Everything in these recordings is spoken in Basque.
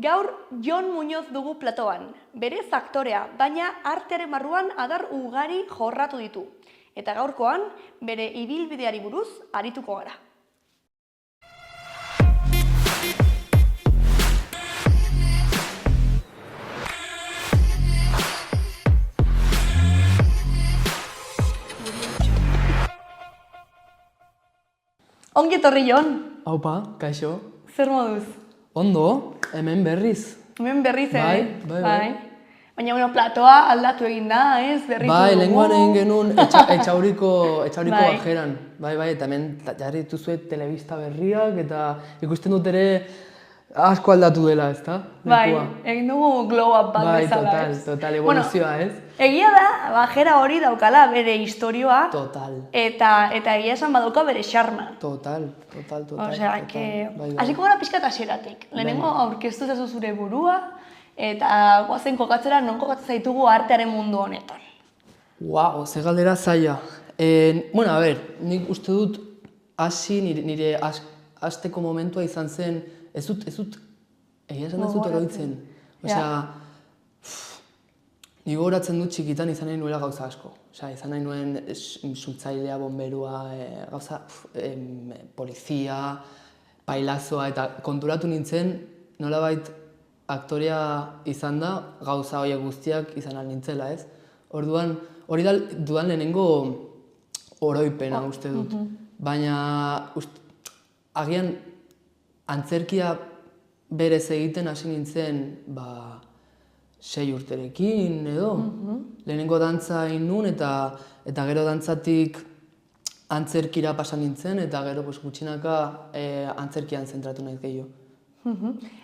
Gaur Jon Muñoz dugu platoan, berez aktorea, baina artearen barruan adar ugari jorratu ditu. Eta gaurkoan, bere ibilbideari buruz arituko gara. Ongi etorri, Jon. Aupa, kaixo. Zer moduz? Ondo, hemen berriz. Hemen berriz, Bai. Baina, platoa aldatu egin da, ez? Berriz Bai, dugu. lehenkoan egin genuen etxauriko Bai. bajeran. Bai, eta hemen jarri dituzuet telebista berriak eta ikusten dut ere asko aldatu dela, ezta? Bai, lekua. egin dugu glow up bat Bai, bezala, ez? total, evoluzioa, ez? Egia da, bajera hori daukala bere historioa, Total. eta egia esan badauka bere xarma. Total. Osea, Bai. hasiko gara pixkat hasieratik. Lehenengo aurkeztu ezazu zure burua, eta goazen kokatzera non kokatzen zaitugu artearen mundu honetan. Wow, ze galdera zaila. Bueno, a ber, nik uste dut hasi nire hasteko momentua izan zen, ez dut, egia esan ez dut oroitzen. Osea, nik gogoratzen dut txikitan izan nahi nuela gauza asko. Osea, izan nahi nuen suntzailea, bomberua, gauza, polizia, pailazoa, eta konturatu nintzen nolabait aktorea izan da, gauza horiek guztiak izan ahal nintzela, ez? Orduan, hori da dudan lehenengo oroipena uste dut. Baina, agian, antzerkia berez egiten hasi nintzen, 6 urterekin edo. Lehenengo dantza egin nun eta gero dantzatik antzerkira pasan nintzen eta gero gutxinaka antzerkian zentratu naiz gehiago.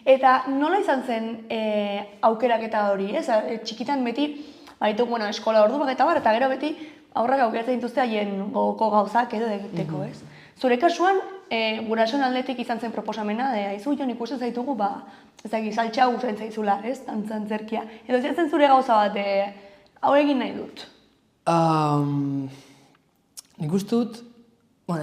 Eta nola izan zen aukeraketa hori, ez? Txikitan beti, baditu, eskola orduak eta bar, eta gero beti aurrak aukeratzen dituzte haien gogoko gauzak edo egiteko, ez? Zure kasuan, gurasoen aldetik izan zen proposamena, aizu, Jon, ikusten zaitugu, saltxa guzen zaizula, ez? Antzerkia. Edo zen zure gauza bat, hau egin nahi dut? Nik uste dut,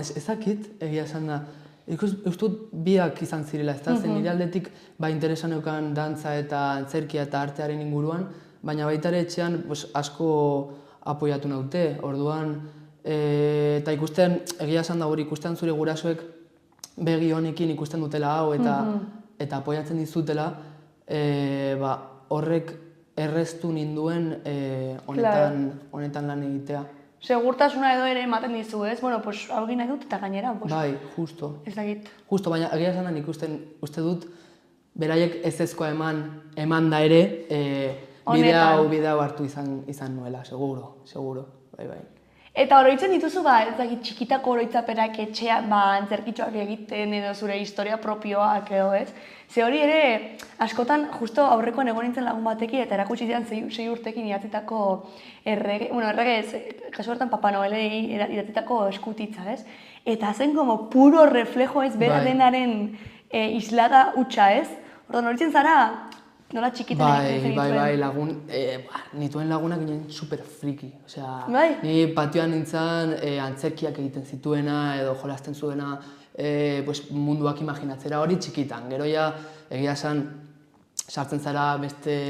ez dakit, egia esan da, nik uste dut biak izan zirela, ez da? Zen nire aldetik interesa neukan dantza eta antzerkia eta artearen inguruan, baina baita ere etxean asko apoiatu naute, orduan, eta ikusten, egia esan da hori, ikusten zure gurasoek begi honekin ikusten dutela hau eta apoiatzen dizutela, horrek erreztu ninduen honetan lan egitea. Segurtasuna edo ere ematen dizu, ez? Hau egin nahi dut eta gainera. Bai, justo. Ez dakit. Justo, baina egia esan da nik uste dut beraiek ezezkoa eman da ere bide hau hartu izan nuela, seguro. Bai. Eta oroitzen dituzu, ez dakit, txikitako oroitzapenak etxean, antzerkitxoak egiten edo zure historia propioak edo, ez? Ze hori ere, askotan, justo aurrekoan egon nintzen lagun batekin eta erakutsi zidan 6 urtekin idatzitako errege, kasu hortan Papa Noelei idatzitako eskutitza, ez? Eta zen como puro reflejo, ez, bera denaren islada hutsa, ez? Orduan, horitzen zara, nola txikitan egiten zenituen? Bai, nituen lagunak ginen super friki. Osea, Bai. ni patioan nintzen antzerkiak egiten zituena edo jolasten zuena munduak imaginatzera hori txikitan. Gero ja, egia esan, sartzen zara beste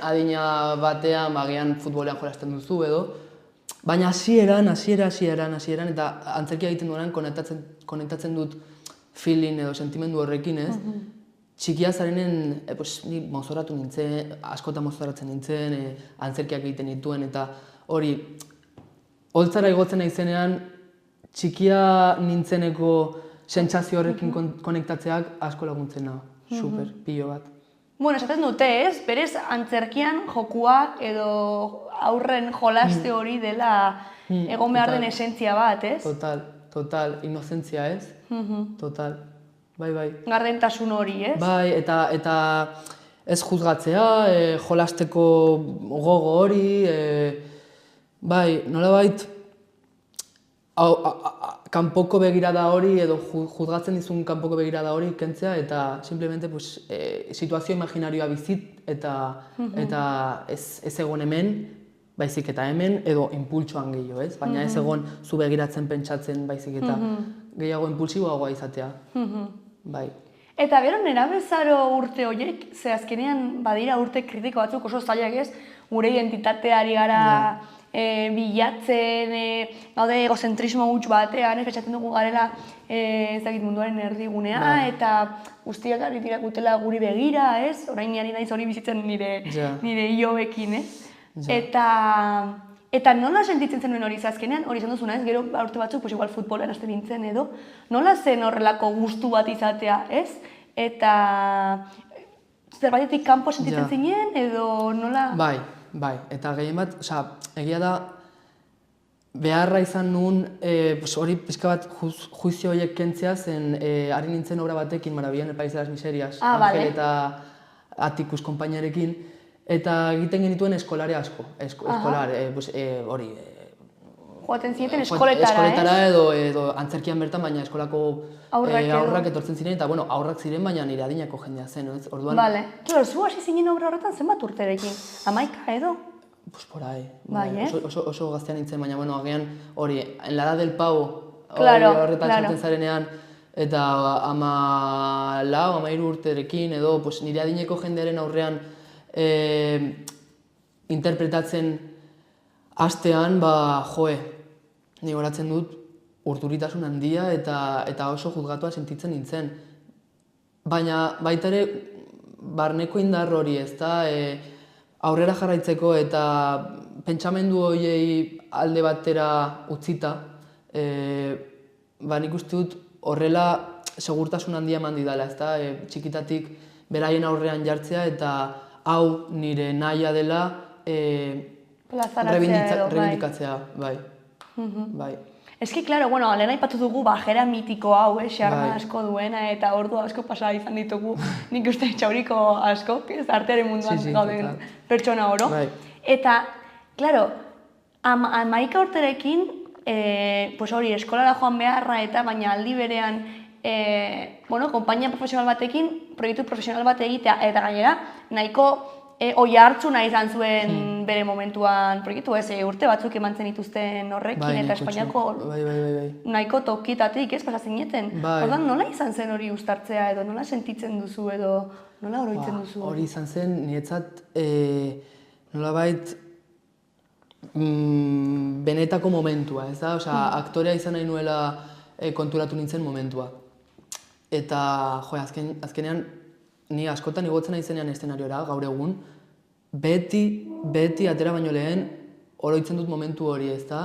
adina batean, bagian futbolean jolasten duzu edo. Baina hasieran eta antzerkia egiten duenan konektatzen dut feeling edo sentimendu horrekin, ez? Txikia zarenen, ni mozoratu nintzen, askotan mozoratzen nintzen, antzerkiak egiten dituen, eta hori, holtzara igotzen naizenean, txikia nintzeneko sentsazio horrekin konektatzeak asko laguntzen nahi, super, pilo bat. Esaten dute, ez? Berez antzerkian jokua edo aurren jolaste hori dela egon behar den esentzia bat, ez? Total, inozentzia, ez? Total. Bai. Gardentasun hori, ez? Bai, eta ez juzgatzea, jolasteko gogo hori, bai, nolabait, kanpoko begirada hori edo juzgatzen dizun kanpoko begirada hori kentzea eta simplemente situazio imaginarioa bizit eta ez egon hemen, baizik eta hemen edo impultsoan gehiago, ez? Baina ez egon zu begiratzen pentsatzen baizik eta gehiago impulsiboagoa izatea. Bai. Eta gero nerabezaro urte horiek, ze azkenean badira urte kritiko batzuk oso zailak ez, gure identitateari gara bilatzen, gaude egozentrismo huts batean, pentsatzen dugu garela ez dakit munduaren erdigunea, eta guztiak ari dira gutela guri begira, ez? Orain ari naiz hori bizitzen nire iobekin, ez? Eta nola sentitzen zenuen hori azkenean, hori izan duzuna, ez? Gero urte batzuk, pues igual futbolean hasten nintzen edo, nola zen horrelako gustu bat izatea, ez? Eta zerbaitetik kanpo sentitzen zinen edo nola? Bai, eta gehien bat, egia da, beharra izan nuen, hori pixka bat juizio horiek kentzea zen, ari nintzen obra batekin, Maravillan el País de las Miserias, Angel eta Atticus konpainarekin, eta egiten genituen eskolare asko, hori... Joaten zineten eskoletara, eskoletara edo antzerkian bertan, baina eskolako aurrak etortzen ziren, eta aurrak ziren, baina nire adinako jendea zen, ez? Orduan... Bale. Claro, zu hasi zinen obra horretan zenbat urterekin? 11 edo? Pues por ahí. Bai, oso gaztean nintzen, baina agian hori, en la edad del pavo, horretan sartzen zarenean, eta 13 urterekin edo nire adineko jendearen aurrean interpretatzen hastean, ni goratzen dut urduritasun handia eta oso juzgatua sentitzen nintzen. Baina baita ere barneko indar hori, ezta, aurrera jarraitzeko eta pentsamendu horiei alde batera utzita, nik uste dut horrela segurtasun handia eman didala, ezta, txikitatik beraien aurrean jartzea eta hau nire nahia dela rebindikatzea, bai. Eski, klaro, lehen aipatu dugu bajera mitiko hau, xarma asko duena, eta ordu asko pasa izan ditugu, nik uste txauriko asko, artearen munduan gauden pertsona oro. Eta, klaro, 11 urterekin, hori, eskolara joan beharra eta baina aldi berean, konpainia profesional batekin, proiektu profesional bat egitea, eta gainera, nahiko oi hartzuna izan zuen bere momentuan proiektu, urte batzuk eman zen dituzten horrekin, eta Espainiako nahiko tokitatik, pasa zineten. Ordan, nola izan zen hori uztartzea edo, nola sentitzen duzu edo, nola oroitzen duzu? Hori izan zen, niretzat, nolabait, benetako momentua, ez da? Aktorea izan nahi nuela konturatu nintzen momentua. Eta, azkenean, ni askotan igotzen naizenean eszenariora, gaur egun, beti atera baino lehen oroitzen dut momentu hori, ez da?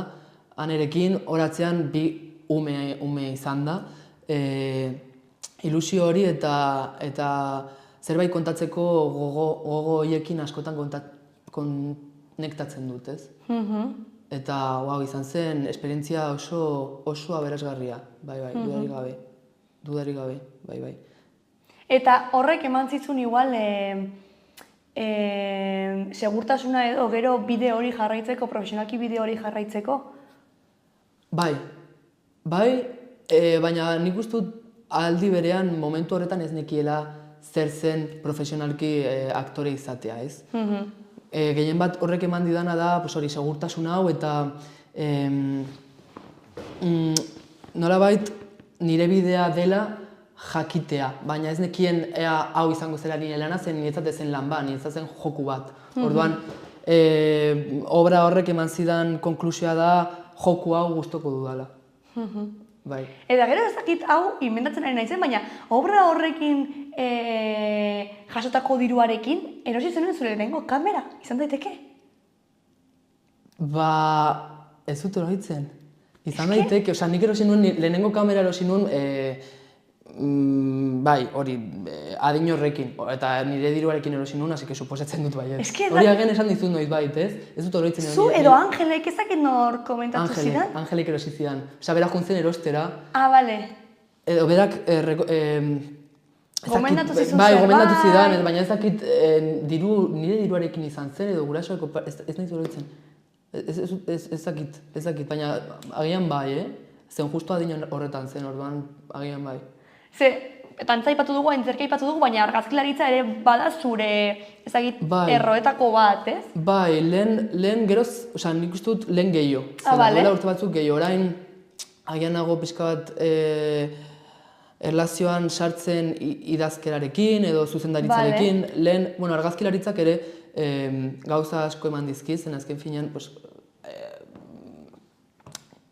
Anerekin, horatzean bi ume izan da, ilusio hori eta zerbait kontatzeko gogo horiekin askotan konektatzen dut, ez? Eta, izan zen, esperientzia oso aberasgarria, bai, dudarik gabe, bai. Eta horrek eman zizun igual segurtasuna edo gero bide hori jarraitzeko, profesionalki bide hori jarraitzeko? Bai, baina nik uste dut aldi berean momentu horretan ez nekiela zer zen profesionalki aktore izatea, ez? Gehien bat horrek eman didana da segurtasun hau eta nolabait nire bidea dela jakitea, baina ez nekien hau izango zela nire lana zen niretzat ezen lan bat, niretzat zen joku bat. Orduan, obra horrek eman zidan konklusioa da joku hau gustoko dudala. Bai. Eta gero ez dakit hau inventatzen ari naizen, baina obra horrekin jasotako diruarekin erosi zenuen zure lehenengo kamera, izan daiteke? Ez dut oroitzen. Izan daiteke, nik erosi nuen, lehenengo kamera erosi nuen, bai, hori, adin horrekin, eta nire diruarekin erosi nuen, hasi que suposatzen dut baiet. Hori agen esan dizut noiz bait, ez? Ez dut oroitzen. Zu edo Angelek ezakit nor komentatu zidan? Angelek erosi zidan. Bera juntzen erostera. Bale. Edo berak... Gomendatu zizun zerbait. Bai, gomendatu zidan, baina ez dakit nire diruarekin izan zen, edo gurasoeko, ez nahiz oroitzen. Ez dakit, baina agian bai, zen justu adin horretan zen, orduan agian bai. Ze, tantza ipatu dugu, antzerkia ipatu dugu, baina argazkilaritza ere bada zure, ez dakit, erroetako bat, ez? Bai, lehen geroz, nik uste dut lehen gehiago. Duela urte batzuk gehiago, orain agian nago pixka bat erlazioan sartzen idazkerarekin edo zuzendaritzarekin, lehen, argazkilaritzak ere gauza asko eman dizkiz, azken finean,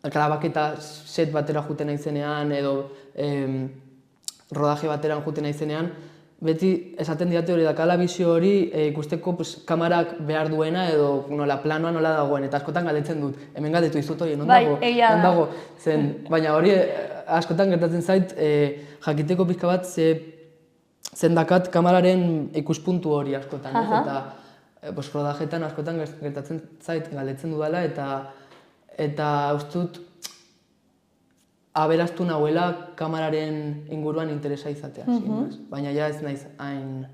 grabaketa set batera juten naizenean edo rodaje bateran juten naizenean, beti esaten didate hori dakala bizio hori ikusteko kamarak behar duena edo planoa nola dagoen, eta askotan galdetzen dut, hemen galdetu izut hori, non dago, baina hori askotan gertatzen zait jakiteko pixka bat zen dakat kamararen ikuspuntu hori askotan, eta rodajetan askotan gertatzen zait galdetzen dudala, eta ustut aberaztu nahuela kamararen inguruan interesa izatea, baina ja ez naiz hain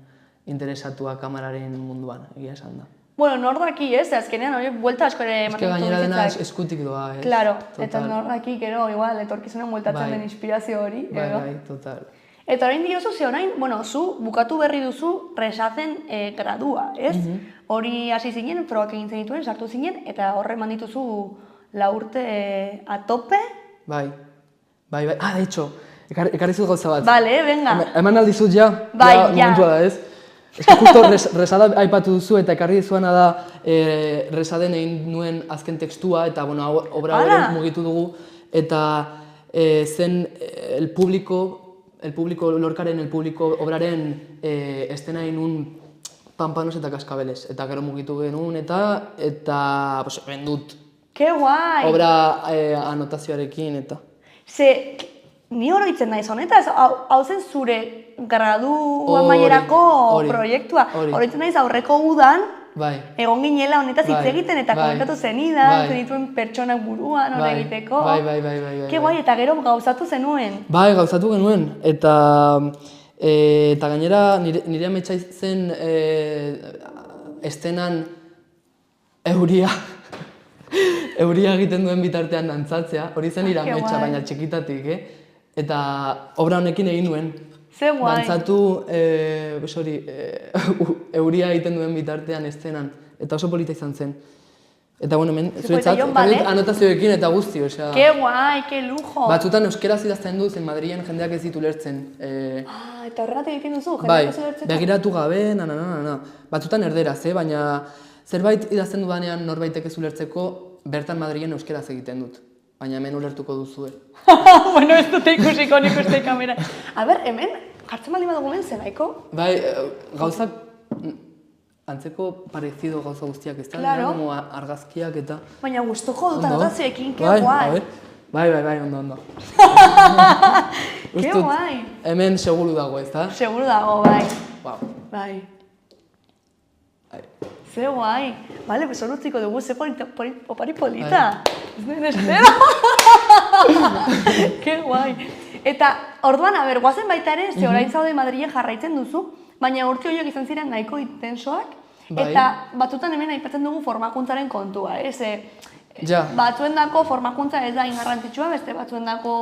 interesatua kamararen munduan, egia esan da. Bueno, nor daki ez, azkenean hori buelta asko ere ematen dut gainera dena eskutik doa, ez? Claro, eta nor daki, gero, igual, etorkizunan bueltatzen den inspirazio hori. Bai, total. Eta orain diozu, orain, zu bukatu berri duzu Resazen gradua, ez? Hori hasi zinen, probak egin zenituen, sartu zinen, eta horre eman dituzu 4 urte a tope? Bai. De hecho, ekarri zut gauza bat. Vale, venga. Eman aldizut ja, momentua da, ez? Ez que justo Resada aipatu duzu eta ekarri dizuana da Resaden egin nuen azken tekstua, eta obra hori mugitu dugu, eta zen el público Lorcaren, el público obraren estena egin un pampanos eta kaskabeles, eta gero mugitu genuen, eta bendut. Ke guai! Obra anotazioarekin, eta... Ni oroitzen naiz honetaz, hau zen zure gradu amaierako proiektua. Oroitzen naiz aurreko udan, egon ginela honetaz hitz egiten eta komentatu zenidan, zenituen pertsonak buruan hor egiteko. Bai. Ke guai, eta gero gauzatu zenuen. Bai, gauzatu genuen, eta gainera nire ametsa zen estenan euria egiten duen bitartean dantzatzea, hori zen nire ametsa, baina txikitatik, eta obra honekin egin nuen. Ze guai. Dantzatu, euria egiten duen bitartean estenan, eta oso polita izan zen. Eta hemen, zuretzat, anotazioekin eta guzti, osea... Ke guai, ke lujo! Batzutan euskeraz idazten dut, zen Madrilen jendeak ez ditu lertzen. Eta horregatik egiten duzu, Bai, jendeak ez ulertzen? begiratu gabe, Batzutan erderaz, baina zerbait idazten dudanean norbaitek ez ulertzeko, bertan Madrilen euskeraz egiten dut. Baina hemen ulertuko duzue. Bueno, ez dute ikusiko nik uste kamera. A ber, hemen, jartzen baldin badugu hemen zenaiko? Bai, gauzak, antzeko parezido gauza guztiak ez da, como argazkiak eta... Baina guztoko dut anotazioekin, ke guai! Bai, ondo. Ke guai! Hemen seguru dago, ez da? Seguru dago, bai. Bai. Ze guai. Bale, hor utziko dugu, ze opari polita. Ez nuen espero. Ke guai. Eta, orduan, guazen baita ere, ze orain zaude Madrilen jarraitzen duzu, baina urte horiek izan ziren nahiko intensoak, eta batzutan hemen aipatzen dugu formakuntzaren kontua, ez? Batzuendako formakuntza ez da ingarrantzitsua, beste batzuendako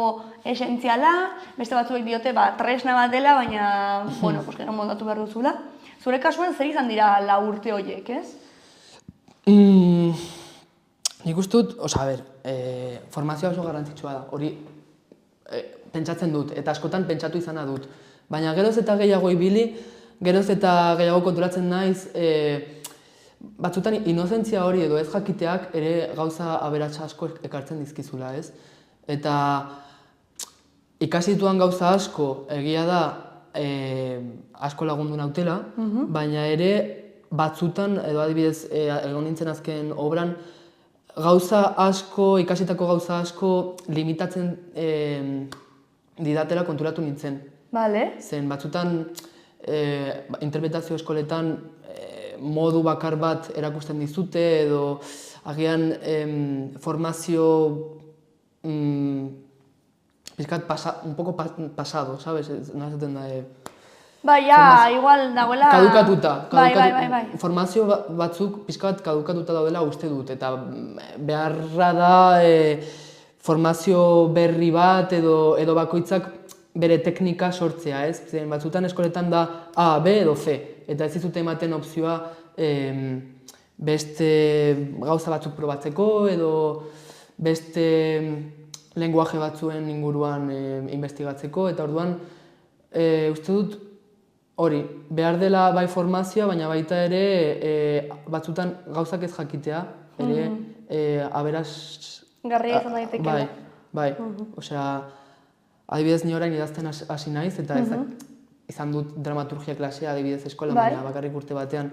esentziala, beste batzuek diote tresna bat dela, baina, gero moldatu behar duzula. Zure kasuan zer izan dira 4 urte horiek, ez? Nik uste dut, formazioa oso garrantzitsua da, hori pentsatzen dut, eta askotan pentsatu izana dut. Baina geroz eta gehiago ibili, geroz eta gehiago konturatzen naiz, batzutan inozentzia hori edo ez jakiteak ere gauza aberatsa asko ekartzen dizkizula, ez? Eta ikasi dituan gauza asko egia da asko lagundu nautela, baina ere batzutan, edo adibidez, egon nintzen azken obran, gauza asko, ikasitako gauza asko limitatzen didatela konturatu nintzen. Bale. Zen batzutan interpretazio eskoletan modu bakar bat erakusten dizute, edo agian formazio pizkat un poco pasado, ¿sabes? Nazaten da... igual dagoela... Kadukatuta. Formazio batzuk pizkat kadukatuta daudela uste dut, eta beharra da formazio berri bat edo bakoitzak bere teknika sortzea, ez? Zen batzutan eskoletan da A, B edo C, eta ez dizute ematen opzioa beste gauza batzuk probatzeko edo beste lenguaje batzuen inguruan investigatzeko, eta orduan uste dut hori, behar dela bai formazioa, baina baita ere batzutan gauzak ez jakitea, ere aberas... Garria izan daitekeela. Bai, osea, adibidez ni orain idazten hasi naiz, eta izan dut dramaturgia klasea adibidez eskolan, baina bakarrik urte batean.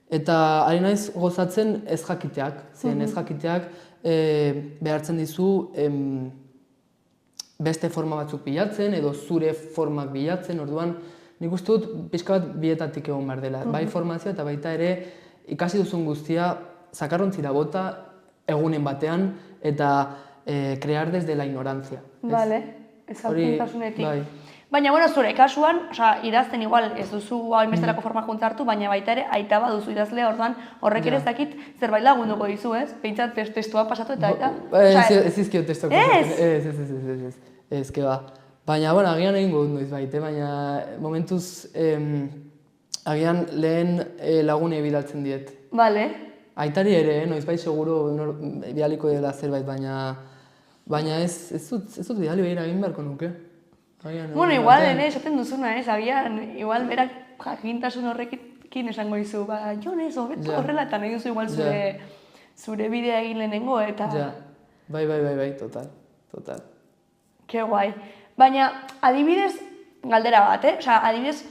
Eta ari naiz gozatzen ez jakiteak, zen ez jakiteak behartzen dizu beste forma batzuk bilatzen, edo zure formak bilatzen, orduan nik uste dut pixka bat bietatik egon behar dela. Bai formazioa eta baita ere ikasi duzun guztia zakarrontzira bota egunen batean eta crear desde la ignorancia. Bale, ezagutasunetik. Baina, bueno, zure kasuan, idazten igual ez duzu hainbesterako formakuntza hartu, baina baita ere aita baduzu idazlea, orduan horrek ere ez dakit zerbait lagunduko dizu, ez? Behintzat testua pasatu eta aita. Ez izkio testua pasatu. Ez, ba. Baina, bueno, agian egingo dut noiz baite, baina momentuz agian lehen lagunei bidaltzen diet. Bale. Aitari ere, noiz bai seguro bidaliko dela zerbait, baina ez dut bidali behira egin beharko nuke. Bueno, igual, esaten duzuna, agian, igual berak jakintasun horrekin esango dizu, Jon ez, horrela eta nahi duzu igual zure bidea egin lehenengo, eta... Ja, bai, total. Ke guai. Baina, adibidez, galdera bat, adibidez,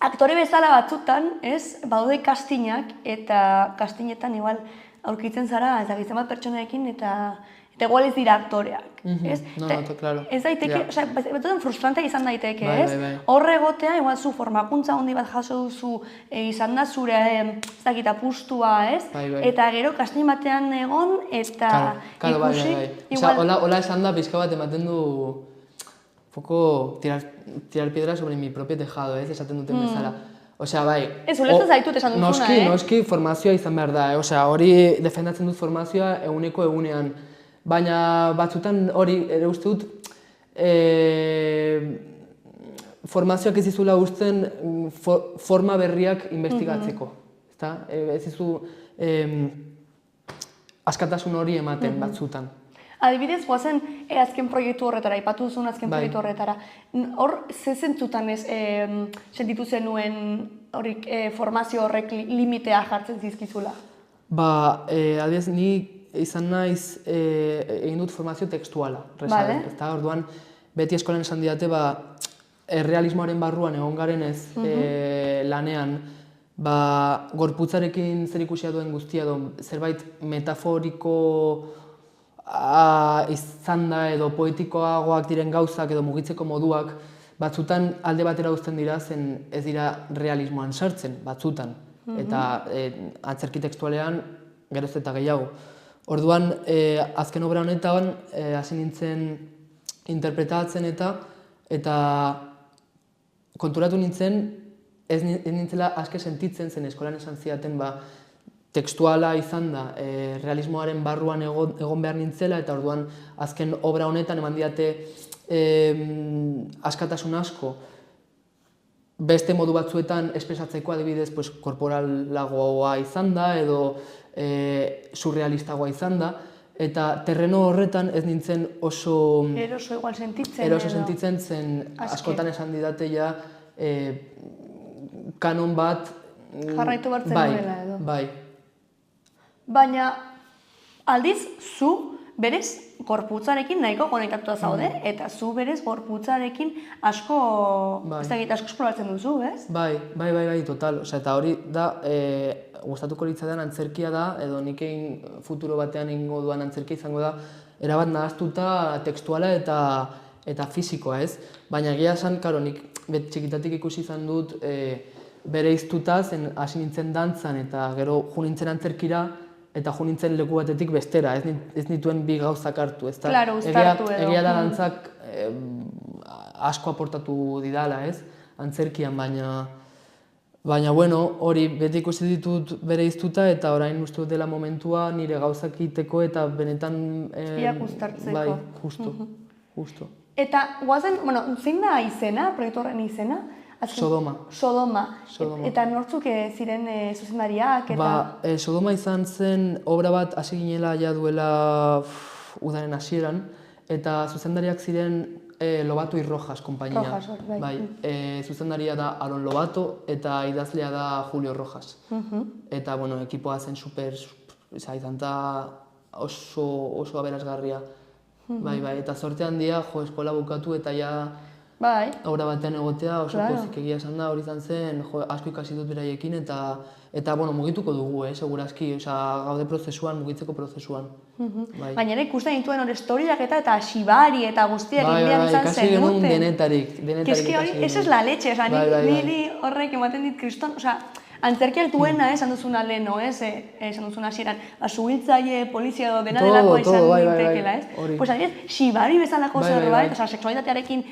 aktore bezala batzutan, badaude kastinak, eta kastinetan igual aurkitzen zara, ez dakitzen bat pertsoneekin, eta igual ez dira aktoreak, ez? No, claro. Ez daiteke, batzutan frustranteak izan daiteke, ez? Horre egotea, igual zu formakuntza handi bat jaso duzu, izan da zure, ez dakit, apustua, ez? Eta gero kastin batean egon, eta ikusi... Hola esan da, pixka bat ematen du poco tirar piedra sobre mi propio tejado, ez? Esaten duten bezala. Osea, bai... Ez, ulertzen zaitut esan duzuna, Noski formazioa izan behar da, osea, hori defendatzen dut formazioa egunean. Baina batzutan hori ere uste dut formazioak ez dizula uzten forma berriak investigatzeko. Ez dizu askatasun hori ematen batzutan. Adibidez, goazen azken proiektu horretara, aipatu duzun azken proiektu horretara. Hor, ze zentzutan sentitu zenuen formazio horrek limitea jartzen zizkizula? Adibidez, ni izan naiz egin dut formazio tekstuala. Orduan, beti eskolan esan didate, errealismoaren barruan egon garenez lanean, gorputzarekin zerikusia duen guztia, zerbait metaforiko izan da edo poetikoagoak diren gauzak edo mugitzeko moduak, batzutan alde batera uzten dira, zen ez dira realismoan sartzen, batzutan. Eta antzerki tekstualean geroz eta gehiago. Orduan, azken obra honetan, hasi nintzen interpretatzen eta konturatu nintzen, ez nintzela aske sentitzen zen eskolan esan zidaten, tekstuala izan da, realismoaren barruan egon behar nintzela, eta orduan azken obra honetan eman diate askatasun asko beste modu batzuetan espresatzeko, adibidez, korporalagoa izan da, edo surrealistagoa izan da, eta terreno horretan ez nintzen oso... Eroso igual sentitzen. Eroso sentitzen zen, askotan esan didate ja, kanon bat... Jarraitu bartzen duela edo. Bai. Baina, aldiz, zu berez gorputzarekin nahiko konektatua zaude, eta zu berez gorputzarekin asko esploratzen duzu, ez? Bai, total. Eta hori da, gustatuko litzaidan antzerkia da, edo nik egin futuro batean egingo duan antzerkia izango da, erabat nahaztuta tekstuala eta fisikoa, ez? Baina egia esan, karo, nik txikitatik ikusi izan dut bereiztuta, zen hasi nintzen dantzan eta gero jo nintzen antzerkira, eta jo nintzen leku batetik bestera, ez nituen bi gauzak hartu, ez da? Claro, uztartu edo. Egia da dantzak asko aportatu didala, ez? Antzerkian, baina, bueno, hori beti ikusi ditut bereiztuta eta orain uste dut dela momentua nire gauzak egiteko eta benetan... Iak uztartzeko. Bai, justo. Eta, guazen, bueno, zein da izena, proiektu horren izena? Sodoma. Eta nortzuk ziren zuzendariak? Sodoma izan zen obra bat hasi ginela ja duela udaren hasieran, eta zuzendariak ziren Lobato y Rojas konpainia. Rojas, bai. Zuzendaria da Aron Lobato eta idazlea da Julio Rojas. Eta, bueno, ekipoa zen izan da oso aberasgarria. Bai, eta zorte handia, eskola bukatu eta ja Bai. aurra batean egotea oso pozik egia esan da, hori izan zen, asko ikasi dut beraiekin eta bueno, mugituko dugu, segurazki, gaude prozesuan, mugitzeko prozesuan. Baina ere ikusten dituen hori historiak eta Xibari eta guztiak indian izan zenuten. Ikasi genuen denetarik ikasi genuen. Esa es la leche, niri horrek ematen dit kriston, antzerkiak duena, esan duzuna leheno, esan duzuna hasieran, suhiltzaile, polizia edo dena delakoa izan dintekela, ez? Pues adibidez, Xibari bezalako zerbait, sexualitatearekin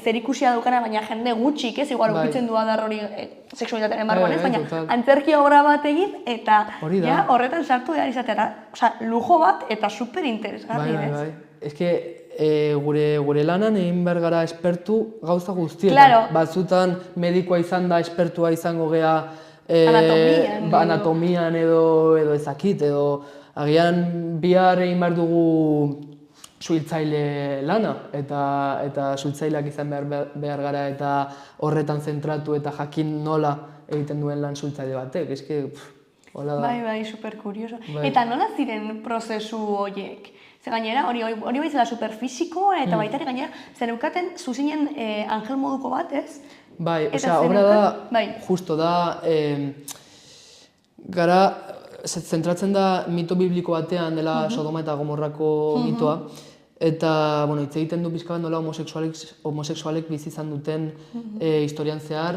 zerikusia daukana, baina jende gutxik, ez? Igual ukitzen du adar hori sexualitatearen barruan, ez? Baina antzerki obra bat egin eta horretan sartu behar izatea, lujo bat eta super interesgarri, ez? Ez que gure lanan egin behar gara espertu gauza guztietan. Batzutan medikoa izan da, espertua izango gea anatomian edo ezakit, edo agian bihar egin behar dugu suhiltzaile lana, eta suhiltzaileak izan behar gara eta horretan zentratu eta jakin nola egiten duen lan suhiltzaile batek, eske, hola da. Bai, super kurioso. Eta nola ziren prozesu horiek? Ze gainera, hori baizela superfisikoa eta baita ere gainera, zer eukaten zuzinen angel moduko bat, ez? Bai, obra da, justo da, gara, zentratzen da mito bibliko batean dela Sodoma eta Gomorrako mitoa, eta, bueno, hitz egiten du pixka bat nola homosexualek bizi izan duten historian zehar,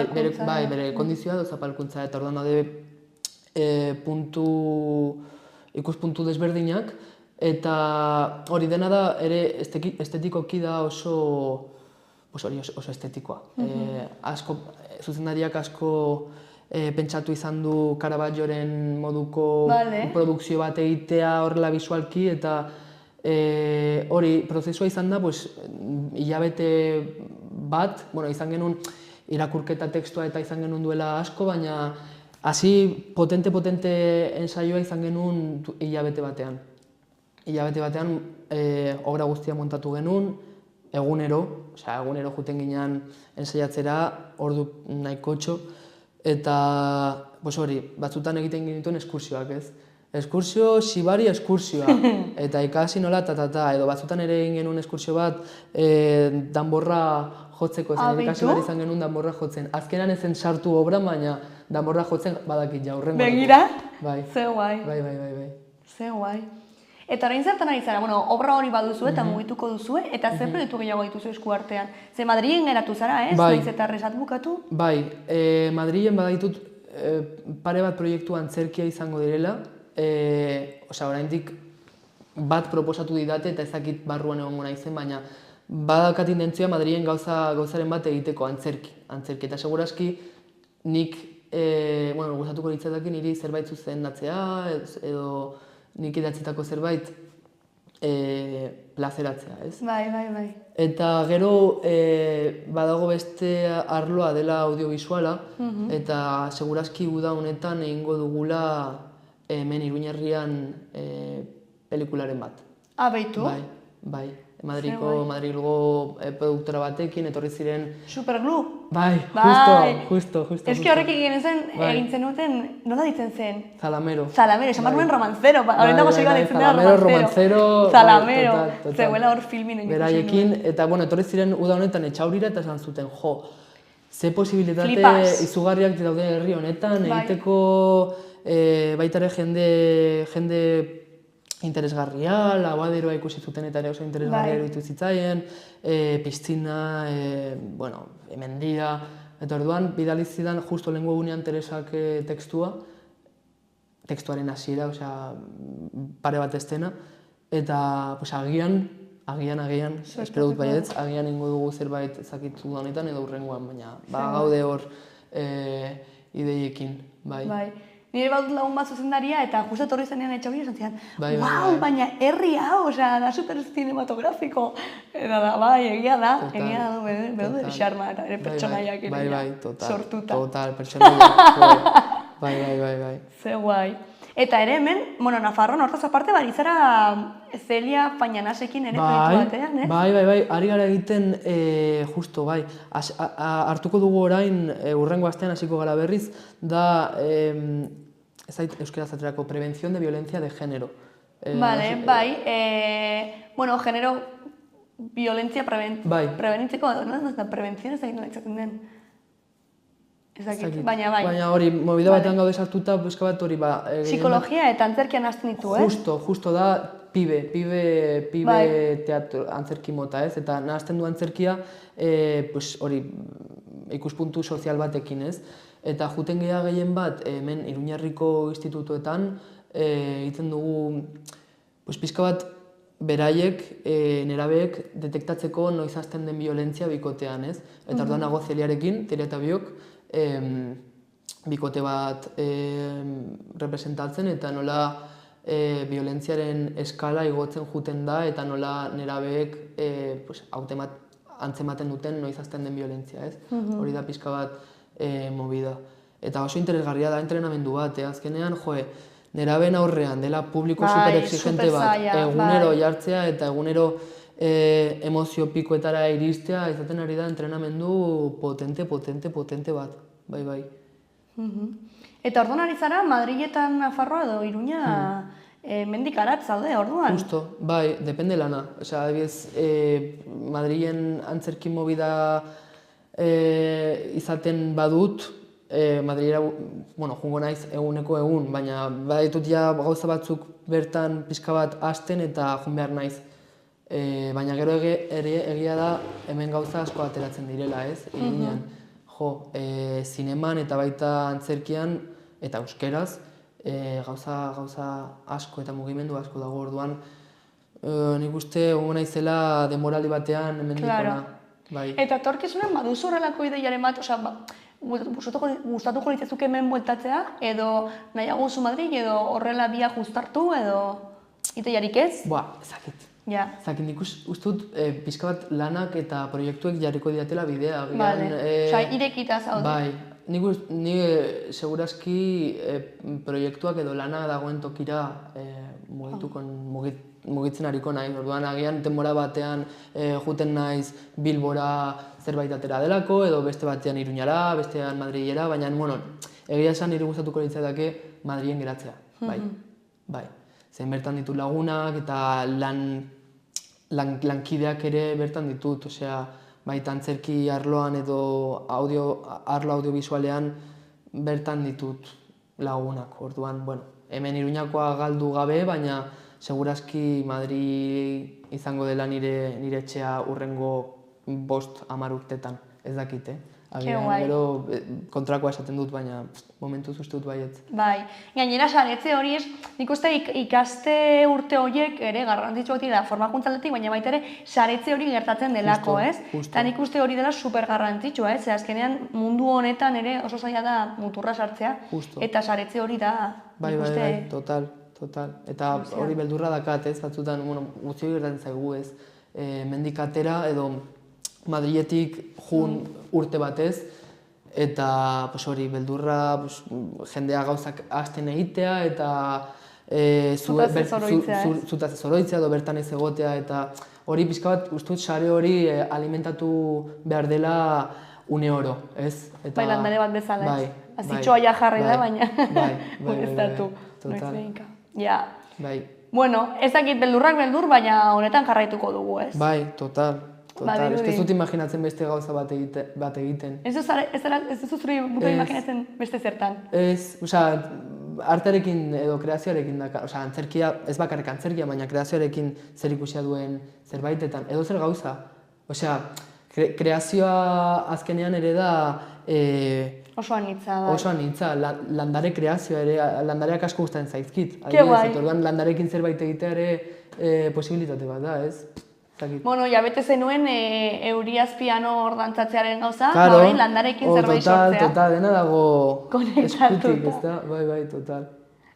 bere kondizioa edo zapalkuntza, eta orduan daude ikuspuntu desberdinak, eta hori dena da ere estetikoki da oso estetikoa. Zuzendariak asko pentsatu izan du Caravagioren moduko produkzio bat egitea horrela bisualki, eta hori prozesua izan da hilabete bat, izan genuen irakurketa tekstua eta izan genuen duela asko, baina hasi potente ensaioa izan genuen hilabete batean. Hilabete batean obra guztia montatu genuen, egunero juten ginean ensaiatzera, ordu nahikotxo, eta hori, batzutan egiten genituen eskursioak, ez? Eskursio, Xibari eskursioa, eta ikasi nola edo batzutan ere egin genuen eskursio bat danborra jotzeko, ikasi behar izan genuen danborra jotzen. Azkenan ezen sartu obra, baina danborra jotzen badakit ja, horrengo. Begira? Bai. Ze guai. Bai. Ze guai. Eta orain zertan ari zara, obra hori baduzu eta mugituko duzue, eta zer proiektu gehiago dituzu esku artean? Ze Madrilen geratu zara, ez? Naiz eta resat bukatu? Bai, Madrilen baditut pare bat proiektu antzerkia izango direla, oraindik bat proposatu didate eta ezakit barruan egongo naizen, baina badakat intentzioa Madrilen gauzaren bat egiteko antzerki. Eta segurazki nik, gustatuko litzateke niri zerbait zuzendatzea, edo nik idatzitako zerbait plazeratzea, ez? Bai. Eta gero badago beste arloa dela audiovisuala, eta segurazki uda honetan egingo dugula hemen Iruñerrian pelikularen bat. Beitu? Bai. Madrilgo produktora batekin, etorri ziren... Superglue? Bai, justo. Ez ki horrek egin zenuten, nola ditzen zen? Zalamero. Esan behar nuen romanzero, horrentako seikoa ditzen dela romanzero. Zalamero, zeuela hor filmin egiten zen. Beraiekin, eta etorri ziren uda honetan Etxaurira eta esan zuten, ze posibilitate izugarriak dauden herri honetan, egiteko baita ere jende interesgarria, labaderoa ikusi zuten eta ere oso interesgarria eruditu zitzaien, piztina, hemendia, eta orduan bidali zidan justo lehengo egunean Teresak tekstuaren hasiera, pare bat estena, eta agian, espero dut baietz, agian ingo dugu zerbait ezakitu da honetan edo hurrengoan, baina gaude hor ideiekin, bai. Nire badut lagun bat zuzendaria eta justu etorri zenean Etxaurira esan zidan, wow, baina herri hau, da super cinematografiko. Eta da, egia da du, bedu dure xarma eta ere pertsonaiak ere sortuta. Total, pertsonaiak, bai. Ze guai. Eta ere hemen, bueno, Nafarroan hortaz aparte, bari zara Celia Fañanasekin ere proiektu batean, ez? Bai, ari gara egiten, justo, bai. Hartuko dugu orain, hurrengo astean hasiko gara berriz, da, ez zait euskaraz aterako, prevención de violencia de género. Vale, bai, bueno, genero violentzia prebenitzeko, prebentzioa ez da itzaten den. Baina bai. Baina hori, movida batean gaude sartuta, pizka bat hori, psikologia eta antzerkian hasten ditu, ez? Justo da, pibe teatro, antzerki mota, ez? Eta nahazten du antzerkia, hori, ikuspuntu sozial batekin, ez? Eta juten geha gehien bat, hemen Iruñerriko institutuetan, egiten dugu, pizka bat, beraiek, nerabeek, detektatzeko noiz hasten den violentzia bikotean, ez? Eta orduan nago Zeliarekin, Celia eta biok, bikote bat representatzen eta nola violentziaren eskala igotzen juten da eta nola nerabeek antzematen duten noiz hasten den violentzia, ez? Hori da pizka bat movida. Eta oso interesgarria da entrenamendu bat, azkenean, nerabeen aurrean dela publiko super exigente bat, egunero jartzea eta egunero emozio pikoetara iristea, izaten ari da entrenamendu potente bat, bai. Eta orduan ari zara, Madriletan Nafarroa edo Iruña mendik arat zaude, orduan? Justo, bai, depende lana. Osea, adibidez, Madrilen antzerki movida izaten badut, Madrilera, jungo naiz eguneko egun, baina baditut ja gauza batzuk bertan pixka bat hasten eta jun behar naiz. Baina gero egia da hemen gauza asko ateratzen direla, ez? Iruñan, zineman eta baita antzerkian eta euskeraz gauza asko eta mugimendu asko dago orduan. Nik uste egongo naizela denboraldi batean hemendik hona. Eta etorkizunan baduzu horrelako ideiaren bat, gustatuko litzazuke hemen bueltatzea, edo nahiago zu Madrid, edo horrela biak uztartu, edo ideiarik ez? Ezakit. Zakit, nik ustut pixka bat lanak eta proiektuek jarriko diatela bidea. Osa, irekita zaude. Bai, nik segurazki proiektuak edo lana dagoen tokira mugitzen hariko nahi. Orduan, agian denbora batean juten naiz Bilbora zerbait atera delako, edo beste batean Iruñara, bestean Madrilera, baina, egia esan niri gustatuko litzateke Madrilen geratzea. Bai. Zein bertan ditut lagunak eta lankideak ere bertan ditut, osea, baita antzerki arloan edo arlo audiovisualean bertan ditut lagunak. Orduan, hemen Iruñakoa galdu gabe, baina segurazki Madri izango dela nire etxea hurrengo 5-10 urtetan, ez dakit, Agian gero kontrakoa esaten dut, baina momentuz uste dut baietz. Bai, gainera saretze hori nik uste ikaste urte horiek ere garrantzitsuak dira formakuntza aldetik, baina baita ere saretze hori gertatzen delako, ez? Eta nik uste hori dela super garrantzitsua, ez? Azkenean mundu honetan ere oso zaila da muturra sartzea, eta saretze hori da, nik uste... Bai, total. Eta hori beldurra dakat, ez? Batzutan, guzti hori gertatzen zaigu, ez? Mendik atera edo Madriletik jun urte batez, eta hori beldurra jendea gauzak hasten egitea, eta zutaz ez oroitzea edo bertan ez egotea, eta hori pixka bat ustut sare hori alimentatu behar dela une oro, ez? Bai, landare bat bezala, ez? Azitxoa ja jarri da, baina ureztatu. Bueno, ez dakit beldurrak beldur, baina honetan jarraituko dugu, ez? Bai, total. Ez dut imaginatzen beste gauza bat egiten. Ez dut zure buka imaginatzen beste zertan? Ez, artearekin edo kreazioarekin da, antzerkia, ez bakarrik antzerkia, baina kreazioarekin zer ikusia duen zerbaitetan, edo zer gauza. Kreazioa azkenean ere da... Oso anitza, bai. Oso anitza, landare kreazioa ere, landareak asko gustatzen zaizkit. Ke guai. Orduan landarekin zerbait egitea ere posibilitate bat da, ez? Bueno, ja bete zenuen euriazpiano hor dantzatzearen gauza, landarekin zerbait sortzea. Total, dena dago eskutik, ez da? Bai, total.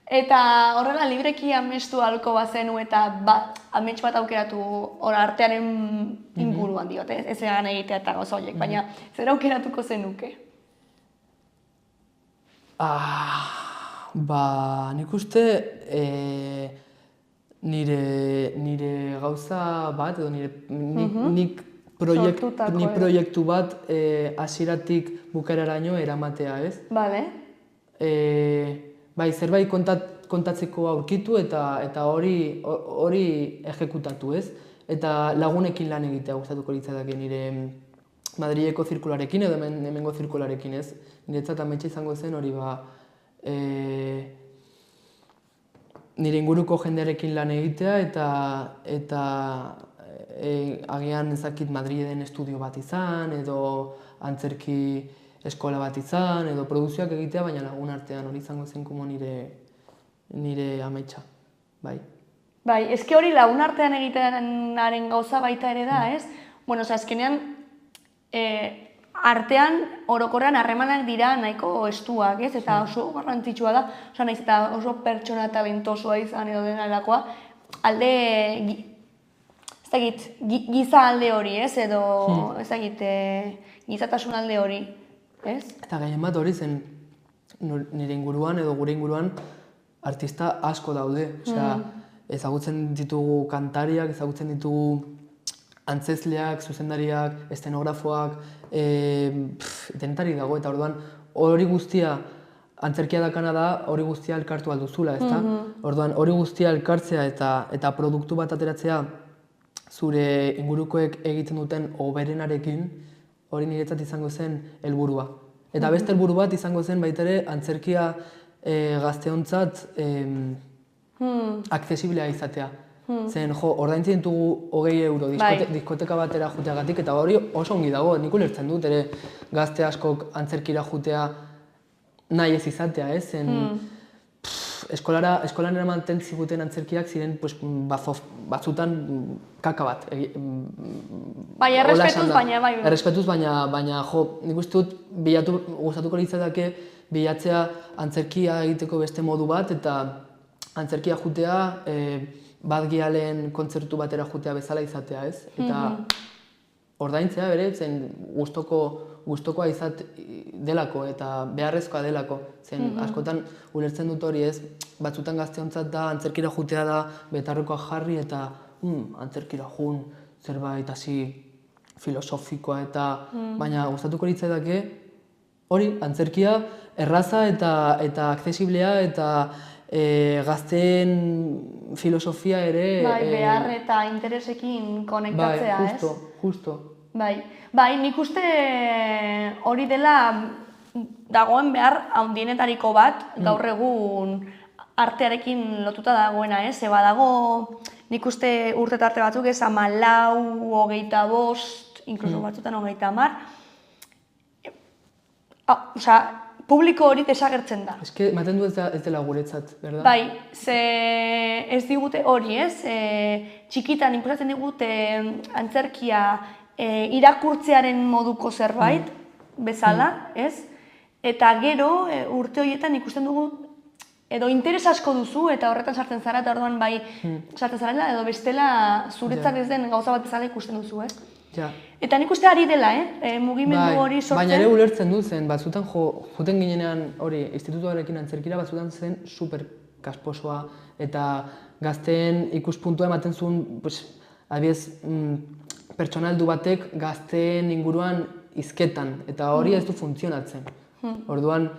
Eta horrela libreki amestu ahalko bazenu eta amets bat aukeratu hor artearen inguruan diote, ez egan egitea eta gauza horiek, baina zer aukeratuko zenuke? Nik uste nire gauza bat, edo nik proiektu bat hasieratik bukaeraraino eramatea, ez? Bale. Bai, zerbait kontatzeko aurkitu eta hori ejekutatu, ez? Eta lagunekin lan egitea gustatuko litzateke nire Madrileko zirkularekin edo hemengo zirkularekin, ez? Niretzat ametsa izango zen hori nire inguruko jendearekin lan egitea eta agian ezakit Madriden estudio bat izan edo antzerki eskola bat izan edo produzioak egitea, baina lagun artean hori izango zen como nire ametsa, bai. Bai, eske hori lagun artean egitearen gauza baita ere da, ez? Bueno, azkenean artean orokorrean harremanak dira nahiko estuak, ez? Eta oso garrantzitsua da, nahiz eta oso pertsona talentosoa izan edo denalakoa, giza alde hori, ez? Edo, gizatasun alde hori, ez? Eta gehien bat hori zen nire inguruan edo gure inguruan artista asko daude. Ezagutzen ditugu kantariak, ezagutzen ditugu antzezleak, zuzendariak, eszenografoak, denetarik dago, eta orduan hori guztia antzerkia dakana da, hori guztia elkartu alduzula, ezta? Orduan hori guztia elkartzea eta produktu bat ateratzea zure ingurukoek egiten duten hoberenarekin, hori niretzat izango zen helburua. Eta beste helburu bat izango zen baita ere antzerkia gazteontzat aksesiblea izatea. Zen, ordaintzen ditugu 20 euro diskoteka batera juteagatik, eta hori oso ongi dago, nik ulertzen dut, ere gazte askok antzerkira jutea nahi ez izatea, ez? Zen, eskolan eramaten ziguten antzerkiak ziren batzutan kaka bat. Bai, errespetuz, baina bai. Errespetuz, baina nik uste dut gustatuko litzateke bilatzea antzerkia egiteko beste modu bat, eta antzerkia jutea Bat Gialen kontzertu batera jutea bezala izatea, ez? Eta ordaintzea bere, zen gustokoa delako eta beharrezkoa delako. Zen askotan ulertzen dut hori, ez? Batzutan gazteontzat da, antzerkira jutea da, betarrekoa jarri eta antzerkira jun, zerbait hasi filosofikoa eta baina gustatuko litzaidake hori, antzerkia erraza eta aksesiblea eta gazteen filosofia ere... Bai, behar eta interesekin konektatzea, ez? Bai, justo. Bai, nik uste hori dela dagoen behar handienetariko bat, gaur egun artearekin lotuta dagoena, ez? Badago, nik uste urte tarte batzuk ez 14, 25, inkluso batzutan 30. Publiko hori desagertzen da. Eske, ematen du ez dela guretzat, berda? Bai, ze ez digute hori, ez? Txikitan inposatzen digute antzerkia irakurtzearen moduko zerbait, bezala, ez? Eta gero, urte horietan ikusten dugu, edo interes asko duzu, eta horretan sartzen zara, eta orduan bai sartzen zara, edo bestela zuretzat ez den gauza bat bezala ikusten duzu, ez? Eta nik uste ari dela, mugimendu hori sortzen. Baina ere ulertzen du zen, batzutan joten ginenean hori institutuarekin antzerkira, batzutan zen super kasposoa eta gazteen ikuspuntua ematen zuen, adibidez, pertsonaldu batek gazteen inguruan hizketan, eta hori ez du funtzionatzen. Orduan,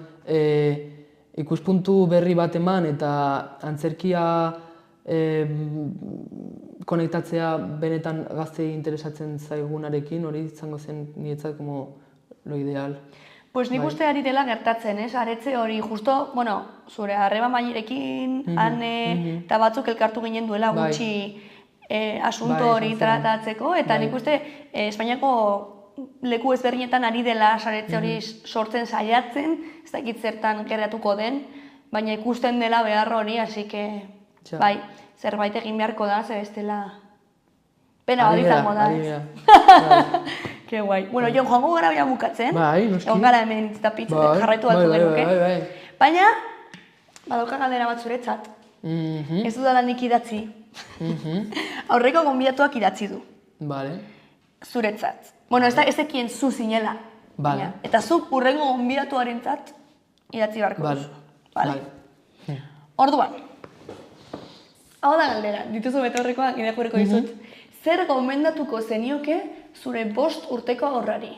ikuspuntu berri bat eman eta antzerkia konektatzea benetan gaztei interesatzen zaigunarekin, hori izango zen niretzat como lo ideal. Pues nik uste ari dela gertatzen, ez? Aretze hori, justo, bueno, zure arreba mailerekin, eta batzuk elkartu ginen duela gutxi asunto hori tratatzeko, eta nik uste Espainiako leku ezberdinetan ari dela saretze hori sortzen saiatzen, ez dakit zertan geratuko den, baina ikusten dela behar hori, así que, bai, zerbait egin beharko da, ze bestela pena bat izango da, ez? Que guai. Bueno, Jon, joango gara bera bukatzen. Bai, noski. Egon gara hemen itzapitzen, jarraitu batzu genuke. Baina, badauka galdera bat zuretzat. Ez dudala nik idatzi. Aurreko gonbidatuak idatzi du. Bale. Zuretzat. Bueno, ez dekien zu zinela. Bale. Eta zuk urrengo gonbidatuarentzat idatzi beharko duzu. Bale. Orduan, hau da galdera, dituzu betorrekoak irakurriko dizut. Zer gomendatuko zenioke zure 5 urteko haurrari?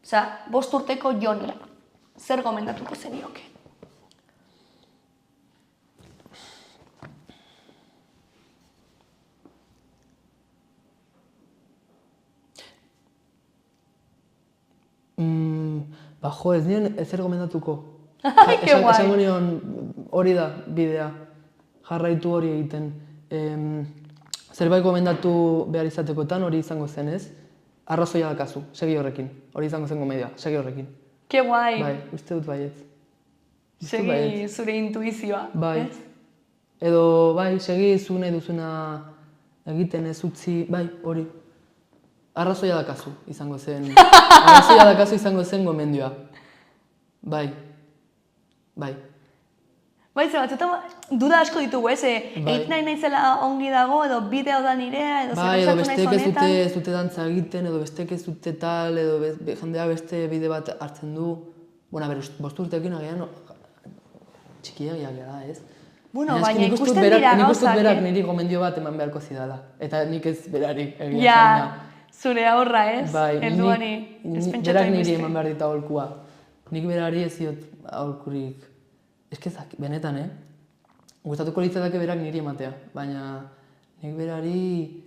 Osea, 5 urteko Joni. Zer gomendatuko zenioke? Jo, ez nien ezer gomendatuko. Ke guai. Esango nion hori da bidea, jarraitu hori egiten. Zerbait gomendatu behar izatekotan hori izango zen, ez? Arrazoia dakazu, segi horrekin. Hori izango zen gomedia, segi horrekin. Ke guai. Bai, uste dut baietz. Segi zure intuizioa, Bai. ez? Edo, bai, segi zu nahi duzuna egiten ez utzi, bai, hori. Arrazoia dakazu izango zen. Arrazoia dakazu izango zen gomendioa. Bai. Bai. Bai, ze batzuetan duda asko ditugu, ez? Bai. Egiten nahi naizela ongi dago, edo bideo da nirea, edo Bai, zer edo esatu naiz besteek honetan. ez dute dantza egiten, edo besteek ez dute tal, edo jendea beste bide bat hartzen du. Bueno, a ber, 5 urteekin agian txikiagiak gara, ez? Bueno, Baina eske baina nik uste dut ikusten dira nik uste dut gauzak, berak niri gomendio bat eman beharko zidala. Eta nik ez berari, egia Ja, esanda. zure aurra, ez? Bai, Helduari, ez pentsatu berak niri hainbeste. eman behar dit aholkua. Nik berari ez diot aholkurik. Eskezak, benetan, Gustatuko litzateke berak niri ematea, baina nik berari...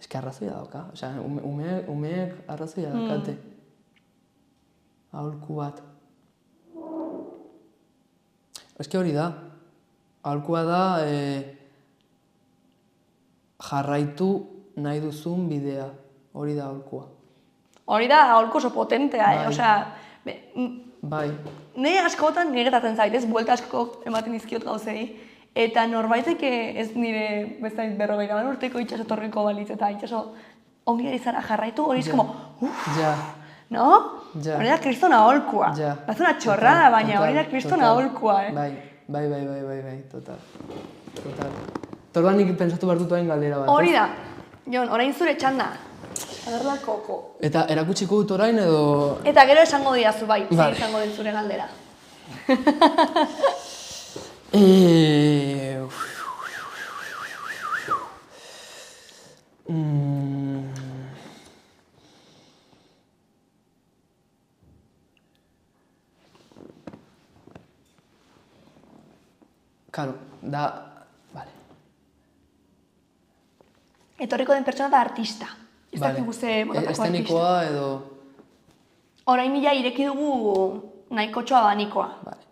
Eske arrazoia dauka, osea, umeek arrazoia daukate. Aholku bat. Eske hori da. Aholkua da jarraitu nahi duzun bidea. Hori da aholkua. Hori da aholku oso potentea, Bai. osea... Bai. Ne askotan gertatzen zait, ez? Buelta asko ematen dizkiot gauzei. Eta norbaitek ez nire bezait 50 urteko itxasotorriko balitz eta itxaso ongi ari zara jarraitu, hori ez como, Ja. no? Ja. Hori da kriston aholkua. Ja. Baz una txorrada, baina Total, hori da kriston total. aholkua, Bai, total. Torban nik pentsatu behar dut hain galdera bat, Hori da. Jon, orain zure txanda. Agarla koko. Eta erakutsiko dut orain edo... Eta gero esango diazu bai, Vale. zer izango den zure galdera. Karo, da... Vale. Etorriko den pertsona da artista. Ez Vale. dakigu ze motatako artista. Eszenikoa edo... Orain ja ireki dugu nahikotxo abanikoa. Vale.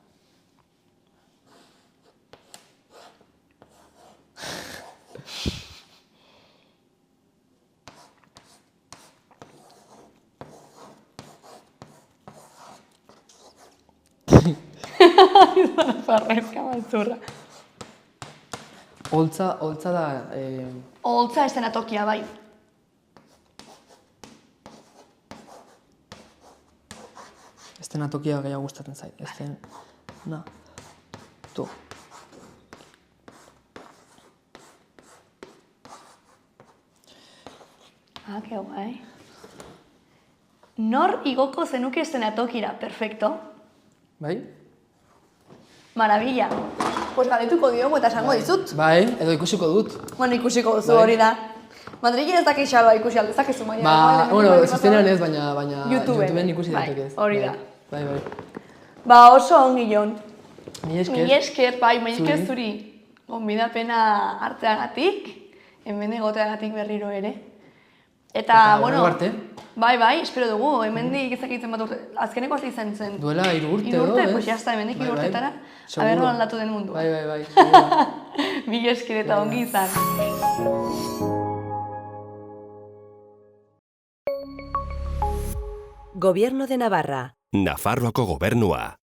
Farrezka maltzurra. Holtza da... Oholtza eszenatokia bai. Eszenatokia gehiago gustatzen zait. Na... Tu. Ah, que guai. Nor igoko zenuke eszenatokira, perfecto. Bai? Maravilla. Pues galdetuko diogu eta esango dizut. Bai, edo ikusiko dut. Bueno, ikusiko duzu Bai. hori da. Madrilen ez dakit xaloa ikusi aldezakezu, baina... Ba, igual bueno, hemendik zuzenean ez, baldin baina YouTubeen. YouTubeen ikusi Bai, daiteke ez. hori da. Bai. badago. Ba, oso ongi, Jon. Mila esker. Mila esker, bai, mila esker Zuri. zuri. Gonbidapena hartzeagatik, hemen egoteagatik berriro ere. Eta, bueno, hurrengo arte. bai, espero dugu, hemendik ezakitzen bat urte, azkeneko hasi zen. Duela 3 urte, Hiru urte, ez? pues jazta, hemendik 3 urtetara, Seguro. aber nola aldatu den mundua. Bai. seguro. Mila esker eta ongi izan. Gobierno de Navarra. Nafarroako gobernua.